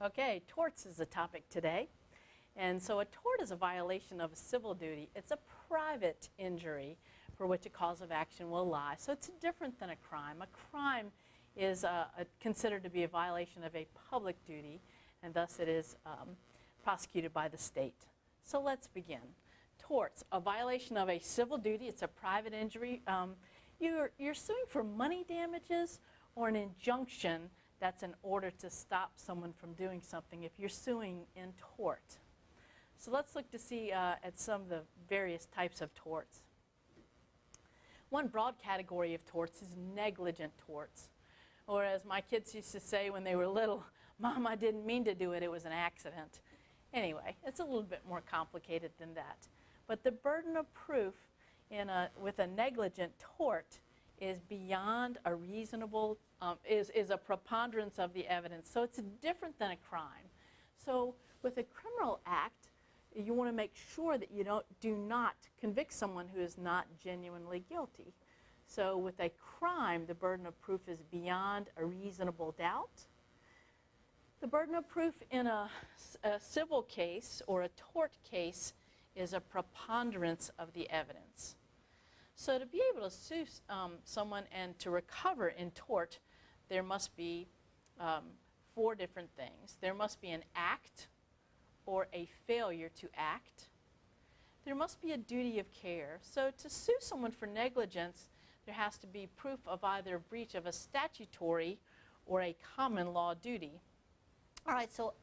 Okay, torts is the topic today. And so a tort is a violation of a civil duty. It's a private injury for which a cause of action will lie. So it's different than a crime. A crime is considered to be a violation of a public duty, and thus it is prosecuted by the state. So let's begin. Torts, a violation of a civil duty. It's a private injury. You're suing for money damages or an injunction that's in order to stop someone from doing something if you're suing in tort. So let's look to see at some of the various types of torts. One broad category of torts is negligent torts. Or as my kids used to say when they were little, Mom, I didn't mean to do it, it was an accident. Anyway, it's a little bit more complicated than that. But the burden of proof with a negligent tort is beyond a reasonable, is a preponderance of the evidence. So it's different than a crime. So with a criminal act, you want to make sure that you do not convict someone who is not genuinely guilty. So with a crime, the burden of proof is beyond a reasonable doubt. The burden of proof in a civil case or a tort case is a preponderance of the evidence. So to be able to sue someone and to recover in tort, there must be 4 different things. There must be an act or a failure to act. There must be a duty of care. So to sue someone for negligence, there has to be proof of either breach of a statutory or a common law duty. All right, so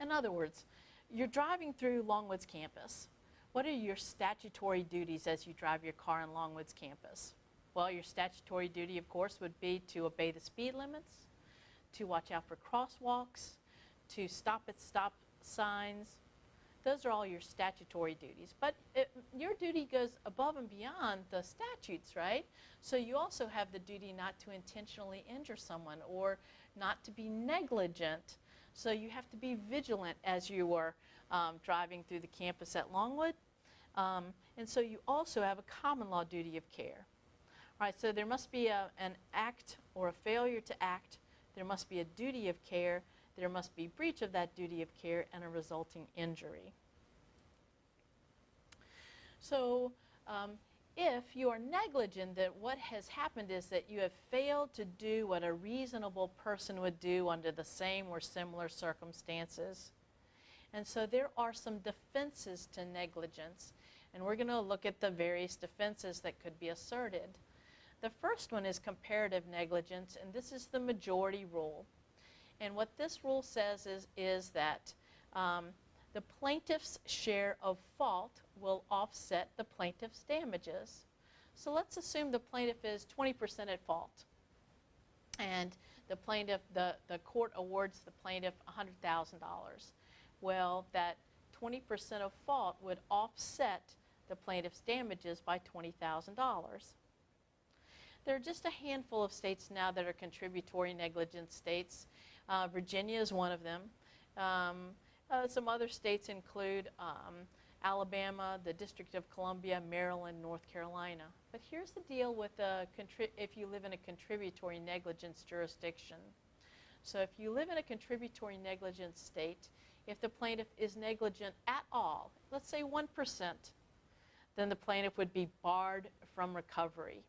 in other words, you're driving through Longwood's campus. What are your statutory duties as you drive your car on Longwood's campus? Well, your statutory duty, of course, would be to obey the speed limits, to watch out for crosswalks, to stop at stop signs. Those are all your statutory duties. But your duty goes above and beyond the statutes, right? So you also have the duty not to intentionally injure someone or not to be negligent. So you have to be vigilant as you are driving through the campus at Longwood. And so you also have a common law duty of care. All right, so there must be an act or a failure to act. There must be a duty of care. There must be breach of that duty of care and a resulting injury. So if you are negligent, that what has happened is that you have failed to do what a reasonable person would do under the same or similar circumstances. And so there are some defenses to negligence, and we're going to look at the various defenses that could be asserted. The first one is comparative negligence, and this is the majority rule. And what this rule says is that the plaintiff's share of fault will offset the plaintiff's damages. So let's assume the plaintiff is 20% at fault. And the court awards the plaintiff $100,000. Well, that 20% of fault would offset the plaintiff's damages by $20,000. There are just a handful of states now that are contributory negligence states. Virginia is one of them. Some other states include Alabama, the District of Columbia, Maryland, North Carolina. But here's the deal with if you live in a contributory negligence jurisdiction. So if you live in a contributory negligence state, if the plaintiff is negligent at all, let's say 1%, then the plaintiff would be barred from recovery.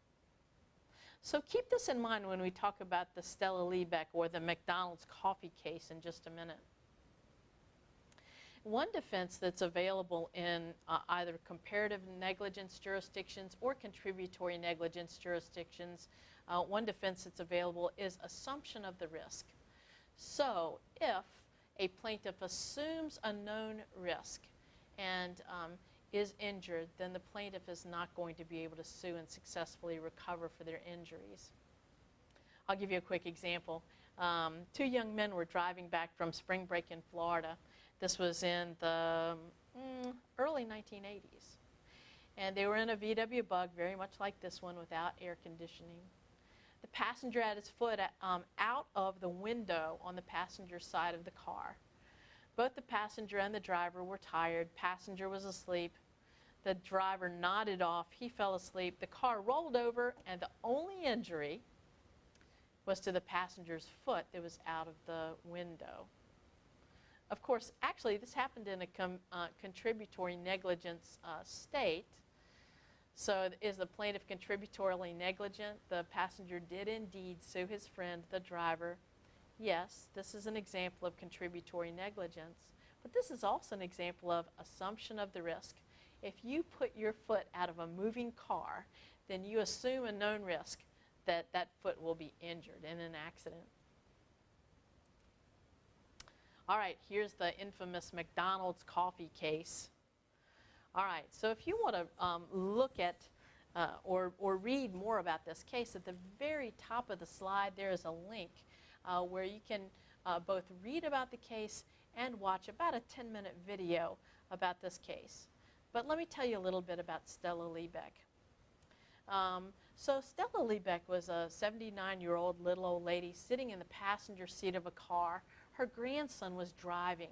So keep this in mind when we talk about the Stella Liebeck or the McDonald's coffee case in just a minute. One defense that's available in either comparative negligence jurisdictions or contributory negligence jurisdictions, one defense that's available is assumption of the risk. So if a plaintiff assumes a known risk and is injured, then the plaintiff is not going to be able to sue and successfully recover for their injuries. I'll give you a quick example. 2 young men were driving back from spring break in Florida. This was in the early 1980s. And they were in a VW Bug, very much like this one, without air conditioning. The passenger had his foot out of the window on the passenger side of the car. Both the passenger and the driver were tired. Passenger was asleep. The driver nodded off. He fell asleep. The car rolled over, and the only injury was to the passenger's foot that was out of the window. of course, actually, this happened in a contributory negligence state. So is the plaintiff contributory negligent? The passenger did indeed sue his friend, the driver. Yes, this is an example of contributory negligence, but this is also an example of assumption of the risk. If you put your foot out of a moving car, then you assume a known risk that that foot will be injured in an accident. All right, here's the infamous McDonald's coffee case. All right, so if you want to look at or read more about this case, at the very top of the slide there is a link where you can both read about the case and watch about a 10-minute video about this case. But let me tell you a little bit about Stella Liebeck. So Stella Liebeck was a 79-year-old little old lady sitting in the passenger seat of a car. Her grandson was driving.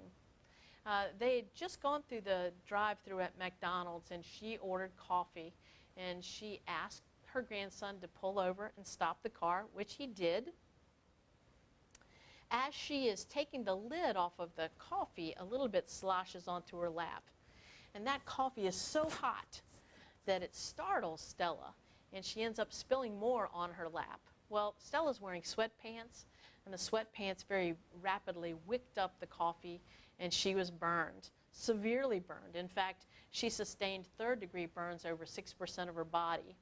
They had just gone through the drive-thru at McDonald's, and she ordered coffee, and she asked her grandson to pull over and stop the car, which he did. As she is taking the lid off of the coffee, a little bit sloshes onto her lap. And that coffee is so hot that it startles Stella, and she ends up spilling more on her lap. Well, Stella's wearing sweatpants, and the sweatpants very rapidly wicked up the coffee, and she was burned, severely burned. In fact, she sustained third-degree burns over 6% of her body.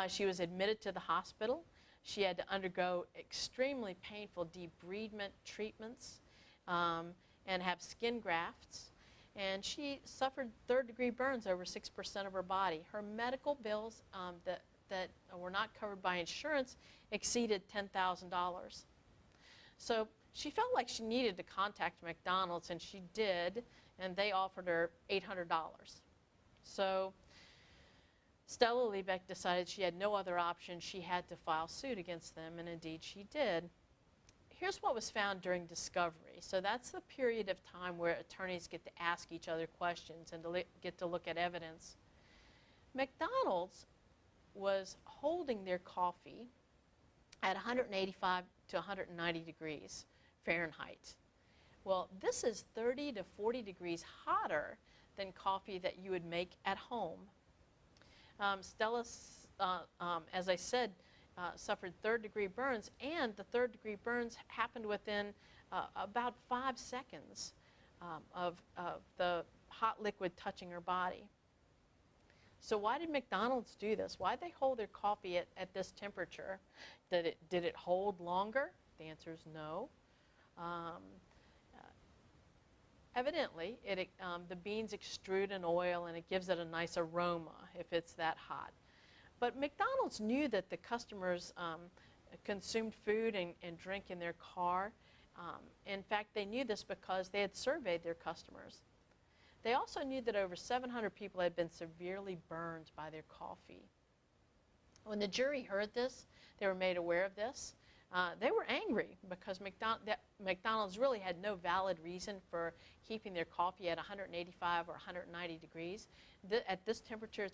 She was admitted to the hospital. She had to undergo extremely painful debridement treatments and have skin grafts. And she suffered third-degree burns over 6% of her body. Her medical bills that were not covered by insurance exceeded $10,000. So she felt like she needed to contact McDonald's, and she did, and they offered her $800. So Stella Liebeck decided she had no other option. She had to file suit against them, and indeed she did. Here's what was found during discovery. So that's the period of time where attorneys get to ask each other questions and to get to look at evidence. McDonald's was holding their coffee at 185 to 190 degrees Fahrenheit. Well, this is 30 to 40 degrees hotter than coffee that you would make at home. Stella, as I said, suffered third-degree burns, and the third-degree burns happened within about 5 seconds of the hot liquid touching her body. So why did McDonald's do this? Why did they hold their coffee at this temperature? Did it hold longer? The answer is no. Evidently, the beans extrude an oil, and it gives it a nice aroma if it's that hot. But McDonald's knew that the customers consumed food and drink in their car. In fact, they knew this because they had surveyed their customers. They also knew that over 700 people had been severely burned by their coffee. When the jury heard this, they were made aware of this. They were angry because McDonald's really had no valid reason for keeping their coffee at 185 or 190 degrees. At this temperature,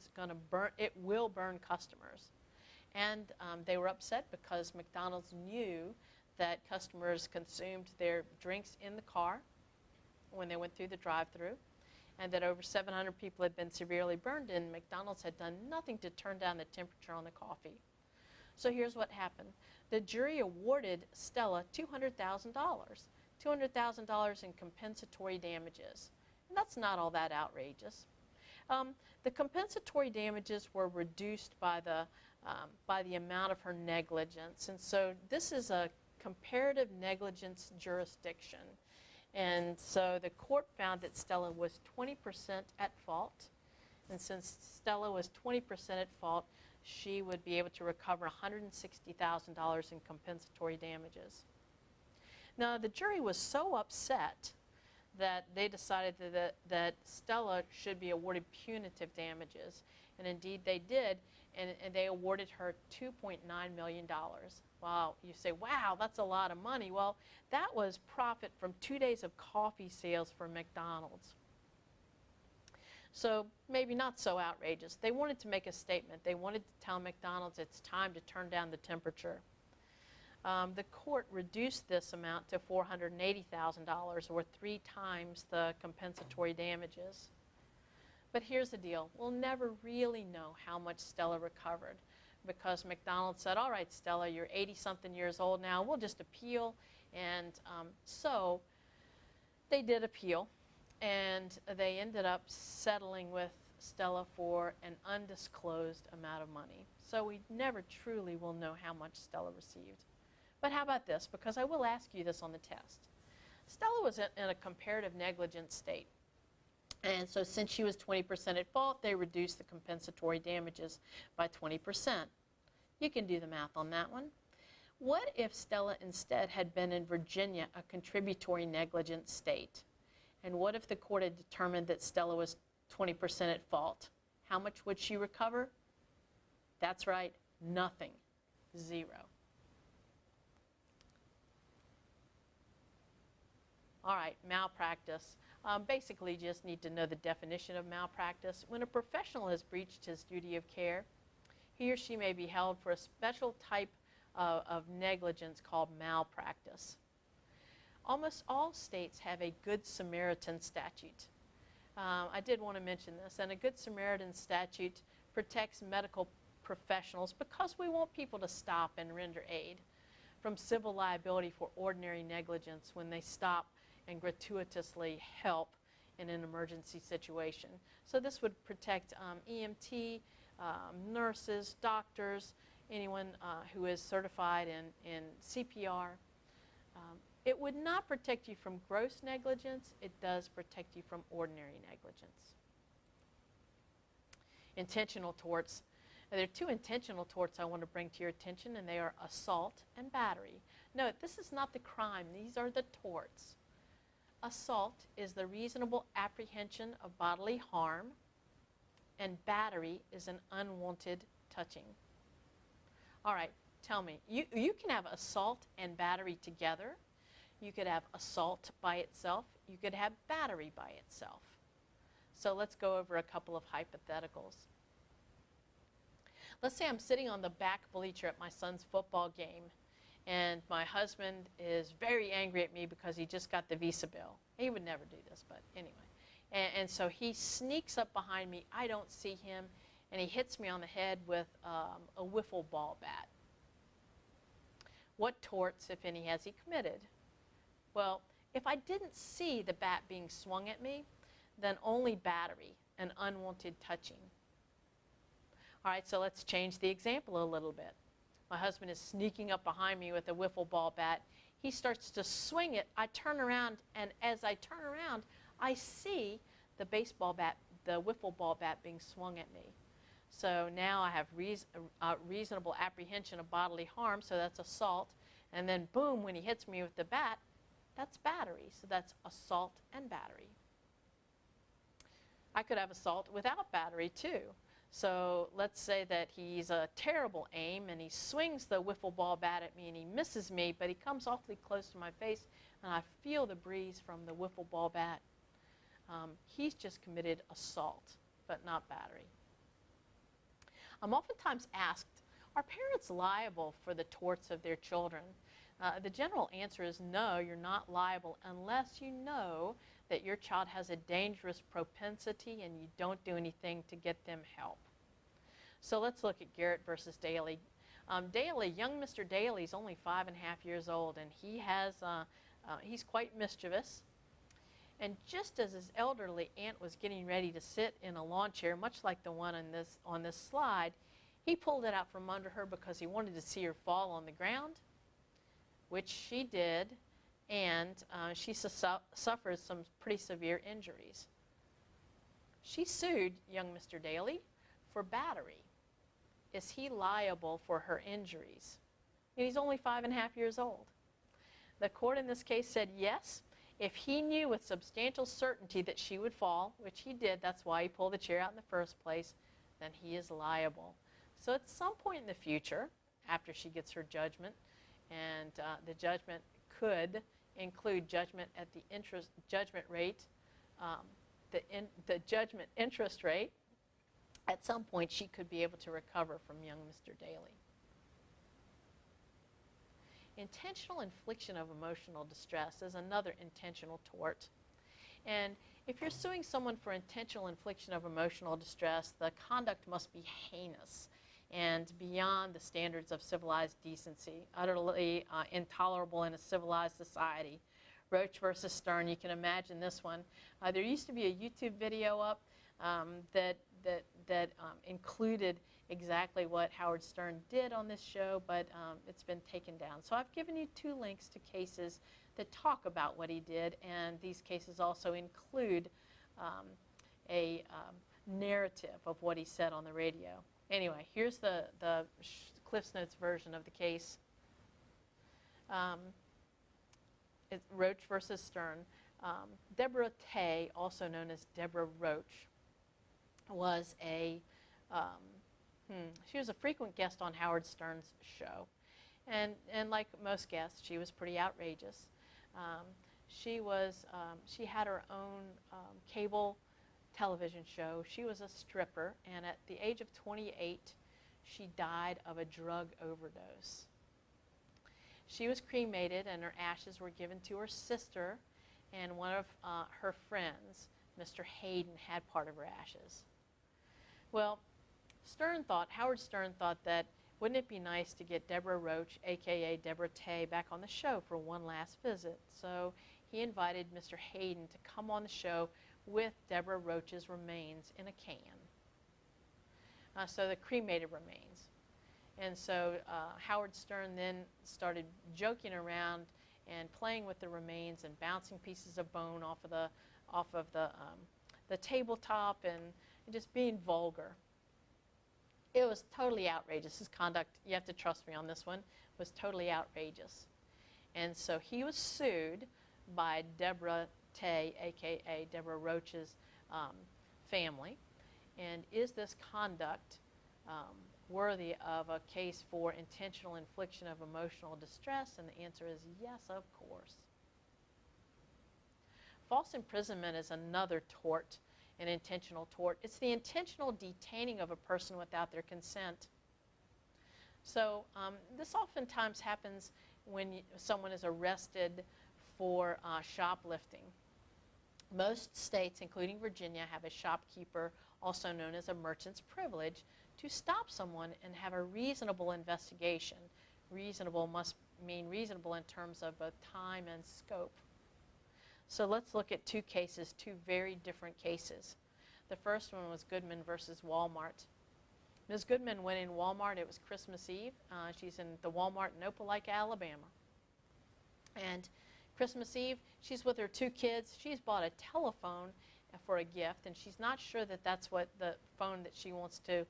it will burn customers. And they were upset because McDonald's knew that customers consumed their drinks in the car when they went through the drive-thru, and that over 700 people had been severely burned, and McDonald's had done nothing to turn down the temperature on the coffee. So here's what happened. The jury awarded Stella $200,000, $200,000 in compensatory damages. And that's not all that outrageous. The compensatory damages were reduced by the amount of her negligence. And so this is a comparative negligence jurisdiction. And so the court found that Stella was 20% at fault. And since Stella was 20% at fault, she would be able to recover $160,000 in compensatory damages. Now, the jury was so upset that they decided that Stella should be awarded punitive damages. And indeed they did, and they awarded her $2.9 million. Wow, you say, wow, that's a lot of money. Well, that was profit from 2 days of coffee sales for McDonald's. So maybe not so outrageous. They wanted to make a statement. They wanted to tell McDonald's it's time to turn down the temperature. The court reduced this amount to $480,000, or 3 times the compensatory damages. But here's the deal. We'll never really know how much Stella recovered, because McDonald said, all right, Stella, you're 80-something years old now. We'll just appeal. And so they did appeal, and they ended up settling with Stella for an undisclosed amount of money. So we never truly will know how much Stella received. But how about this? Because I will ask you this on the test. Stella was in a comparative negligence state. And so since she was 20% at fault, they reduced the compensatory damages by 20%. You can do the math on that one. What if Stella instead had been in Virginia, a contributory negligence state? And what if the court had determined that Stella was 20% at fault? How much would she recover? That's right, nothing, 0. All right, malpractice. Basically, you just need to know the definition of malpractice. When a professional has breached his duty of care, he or she may be held for a special type of negligence called malpractice. Almost all states have a Good Samaritan statute. I did want to mention this, and a Good Samaritan statute protects medical professionals, because we want people to stop and render aid, from civil liability for ordinary negligence when they stop and gratuitously help in an emergency situation. So this would protect EMT, nurses, doctors, anyone who is certified in CPR. It would not protect you from gross negligence. It does protect you from ordinary negligence. Intentional torts. Now, there are 2 intentional torts I want to bring to your attention, and they are assault and battery. Note, this is not the crime. These are the torts. Assault is the reasonable apprehension of bodily harm, and battery is an unwanted touching. All right, tell me, you can have assault and battery together. You could have assault by itself. You could have battery by itself. So let's go over a couple of hypotheticals. Let's say I'm sitting on the back bleacher at my son's football game, and my husband is very angry at me because he just got the Visa bill. He would never do this, but anyway. And so he sneaks up behind me. I don't see him, and he hits me on the head with a wiffle ball bat. What torts, if any, has he committed? Well, if I didn't see the bat being swung at me, then only battery, an unwanted touching. All right, so let's change the example a little bit. My husband is sneaking up behind me with a wiffle ball bat. He starts to swing it. I turn around, and as I turn around, I see the wiffle ball bat being swung at me. So now I have reasonable apprehension of bodily harm, so that's assault. And then boom, when he hits me with the bat, that's battery. So that's assault and battery. I could have assault without battery too. So let's say that he's a terrible aim, and he swings the wiffle ball bat at me, and he misses me, but he comes awfully close to my face, and I feel the breeze from the wiffle ball bat. He's just committed assault, but not battery. I'm oftentimes asked, are parents liable for the torts of their children? The general answer is no, you're not liable unless you know that your child has a dangerous propensity and you don't do anything to get them help. So let's look at Garrett versus Daly. Young Mr. Daly is only 5.5 years old, and he's quite mischievous. And just as his elderly aunt was getting ready to sit in a lawn chair, much like the one on this slide, he pulled it out from under her because he wanted to see her fall on the ground, which she did, and she suffered some pretty severe injuries. She sued young Mr. Daly for battery. Is he liable for her injuries? And he's only 5.5 years old. The court in this case said yes. If he knew with substantial certainty that she would fall, which he did, that's why he pulled the chair out in the first place, then he is liable. So at some point in the future, after she gets her judgment, and the judgment could include judgment at the judgment rate, the judgment interest rate, at some point she could be able to recover from young Mr. Daly. intentional infliction of emotional distress is another intentional tort. And if you're suing someone for intentional infliction of emotional distress, the conduct must be heinous and beyond the standards of civilized decency, utterly intolerable in a civilized society. Roach versus Stern, you can imagine this one. There used to be a YouTube video up that included exactly what Howard Stern did on this show, but it's been taken down. So I've given you 2 links to cases that talk about what he did, and these cases also include a narrative of what he said on the radio. Anyway, here's the CliffsNotes version of the case. It's Roach versus Stern. Deborah Tay, also known as Deborah Roach, was she was a frequent guest on Howard Stern's show. And like most guests, she was pretty outrageous. She had her own cable television show. She was a stripper, and at the age of 28, she died of a drug overdose. She was cremated, and her ashes were given to her sister, and one of her friends, Mr. Hayden, had part of her ashes. Well, Howard Stern thought that wouldn't it be nice to get Deborah Roach, aka Deborah Tay, back on the show for one last visit. So he invited Mr. Hayden to come on the show with Deborah Roach's remains in a can. So the cremated remains. And so Howard Stern then started joking around and playing with the remains and bouncing pieces of bone off of the tabletop and just being vulgar. It was totally outrageous. His conduct, you have to trust me on this one, was totally outrageous. And so he was sued by Deborah Tay, aka Deborah Roach's family. And is this conduct worthy of a case for intentional infliction of emotional distress? And the answer is yes, of course. False imprisonment is another tort, an intentional tort. It's the intentional detaining of a person without their consent. So this oftentimes happens when someone is arrested for shoplifting. Most states, including Virginia, have a shopkeeper, also known as a merchant's privilege, to stop someone and have a reasonable investigation. Reasonable must mean reasonable in terms of both time and scope. So let's look at 2 cases, 2 very different cases. The first one was Goodman versus Walmart. Ms. Goodman went in Walmart. It was Christmas Eve. She's in the Walmart in Opelika, Alabama. And Christmas Eve, she's with her 2 kids. She's bought a telephone for a gift, and she's not sure that that's what the phone that she wants to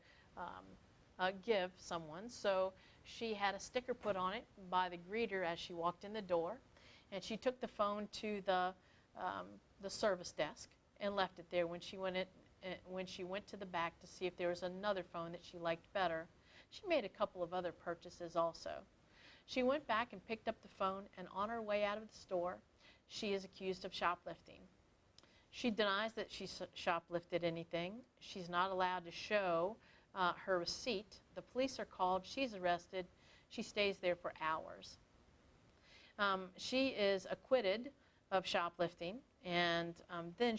give someone. So she had a sticker put on it by the greeter as she walked in the door, and she took the phone to the service desk and left it there. When she went to the back to see if there was another phone that she liked better, she made a couple of other purchases also. She went back and picked up the phone, and on her way out of the store, she is accused of shoplifting. She denies that she shoplifted anything. She's not allowed to show her receipt. The police are called. She's arrested. She stays there for hours. She is acquitted of shoplifting, and then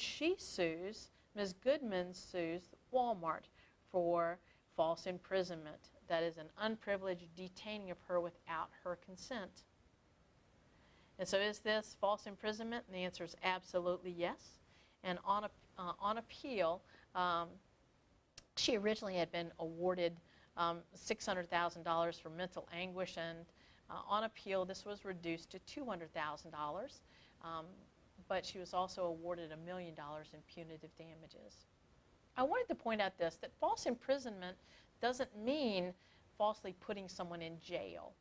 Ms. Goodman sues Walmart for false imprisonment. That is an unprivileged detaining of her without her consent. And so is this false imprisonment? And the answer is absolutely yes. And on appeal, she originally had been awarded $600,000 for mental anguish, and on appeal this was reduced to $200,000, but she was also awarded $1 million in punitive damages. I wanted to point out this, that false imprisonment doesn't mean falsely putting someone in jail.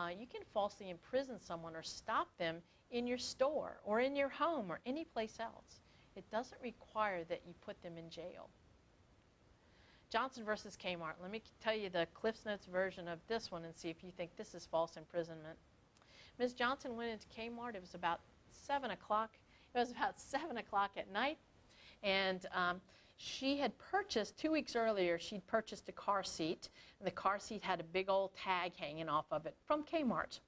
You can falsely imprison someone or stop them in your store or in your home or any place else. It doesn't require that you put them in jail. Johnson versus Kmart. Let me tell you the CliffsNotes version of this one and see if you think this is false imprisonment. Ms. Johnson went into Kmart. It was about 7 o'clock. It was about 7 o'clock at night, and she had purchased, 2 weeks earlier, she'd purchased a car seat, and the car seat had a big old tag hanging off of it from Kmart.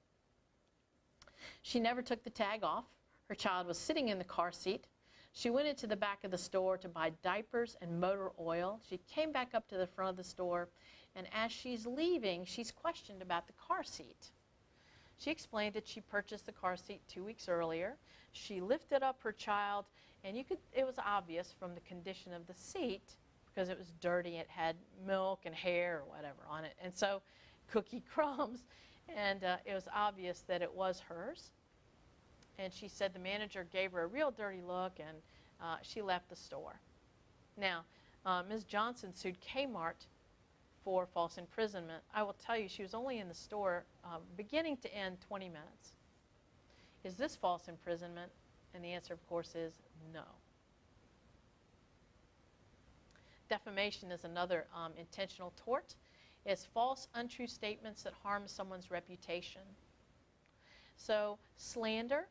She never took the tag off. Her child was sitting in the car seat. She went into the back of the store to buy diapers and motor oil. She came back up to the front of the store, and as she's leaving, she's questioned about the car seat. She explained that she purchased the car seat 2 weeks earlier. She lifted up her child, and it was obvious from the condition of the seat, because it was dirty, it had milk and hair or whatever on it, and so cookie crumbs, and it was obvious that it was hers. And she said the manager gave her a real dirty look, and she left the store. Now, Ms. Johnson sued Kmart for false imprisonment. I will tell you, she was only in the store beginning to end 20 minutes. Is this false imprisonment? And the answer, of course, is no. Defamation is another intentional tort. It's false, untrue statements that harm someone's reputation. So slander,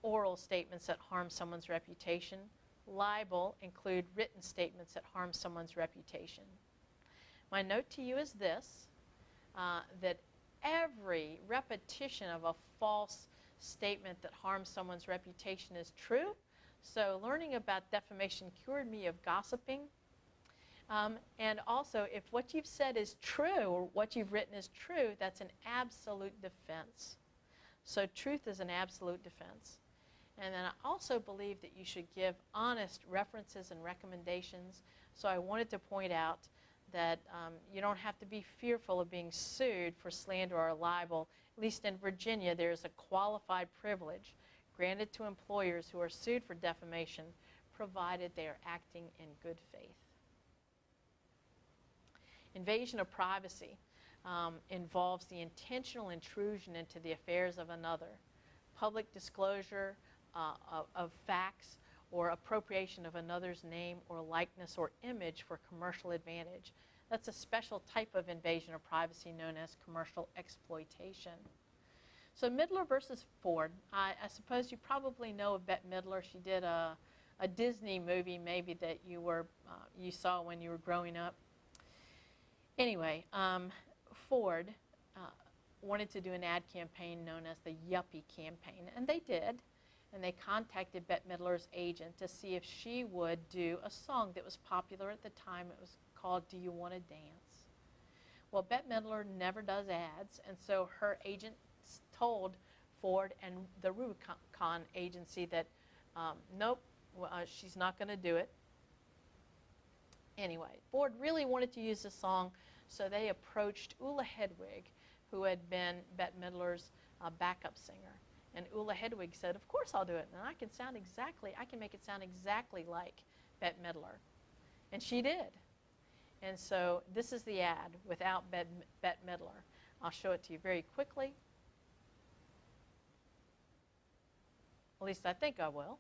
oral statements that harm someone's reputation. Libel include written statements that harm someone's reputation. My note to you is this, that every repetition of a false statement that harms someone's reputation is true. So learning about defamation cured me of gossiping. And also, if what you've said is true, or what you've written is true, that's an absolute defense. So truth is an absolute defense. And then I also believe that you should give honest references and recommendations. So I wanted to point out that you don't have to be fearful of being sued for slander or libel. At least in Virginia, there's a qualified privilege granted to employers who are sued for defamation, provided they are acting in good faith. Invasion of privacy involves the intentional intrusion into the affairs of another, public disclosure of facts, or appropriation of another's name or likeness or image for commercial advantage. That's a special type of invasion of privacy known as commercial exploitation. So Midler versus Ford. I suppose you probably know of Bette Midler. She did a Disney movie maybe that you saw when you were growing up. Anyway, Ford wanted to do an ad campaign known as the Yuppie campaign, and they did. And they contacted Bette Midler's agent to see if she would do a song that was popular at the time. It was called Do You Want to Dance? Well, Bette Midler never does ads, and so her agent told Ford and the Rubicon agency that nope, she's not going to do it. Anyway, Ford really wanted to use the song, so they approached Ulla Hedwig, who had been Bette Midler's backup singer. And Ulla Hedwig said, of course I'll do it, and I can make it sound exactly like Bette Midler. And she did. And so this is the ad without Bette Midler. I'll show it to you very quickly. At least I think I will.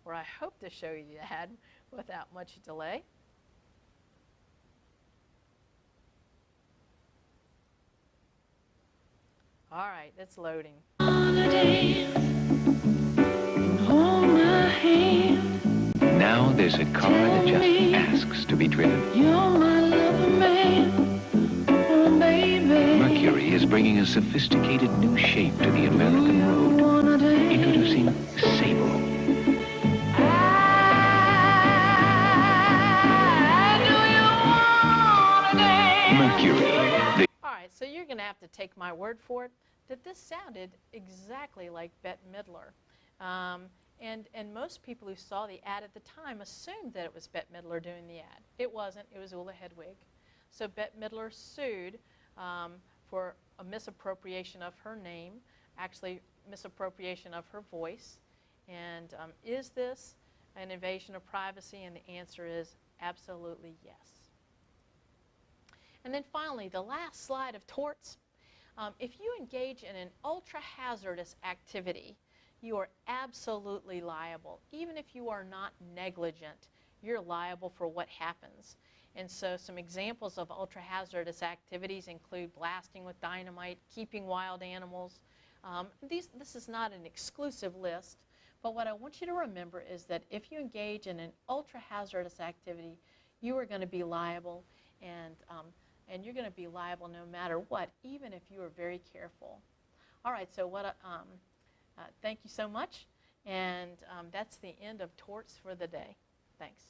Or I hope to show you the ad without much delay. All right, it's loading. Now there's a car that just asks to be driven. Mercury is bringing a sophisticated new shape to the American road, introducing Sable. Mercury. All right, so you're going to have to take my word for it that this sounded exactly like Bette Midler. And most people who saw the ad at the time assumed that it was Bette Midler doing the ad. It wasn't. It was Ulla Hedwig. So Bette Midler sued for a misappropriation of her name, actually misappropriation of her voice. And is this an invasion of privacy? And the answer is absolutely yes. And then finally, the last slide of torts. If you engage in an ultra-hazardous activity, you are absolutely liable. Even if you are not negligent, you're liable for what happens. And so some examples of ultra-hazardous activities include blasting with dynamite, keeping wild animals. This is not an exclusive list, but what I want you to remember is that if you engage in an ultra-hazardous activity, you are going to be liable. And and you're going to be liable no matter what, even if you are very careful. All right, so thank you so much, and that's the end of torts for the day. Thanks.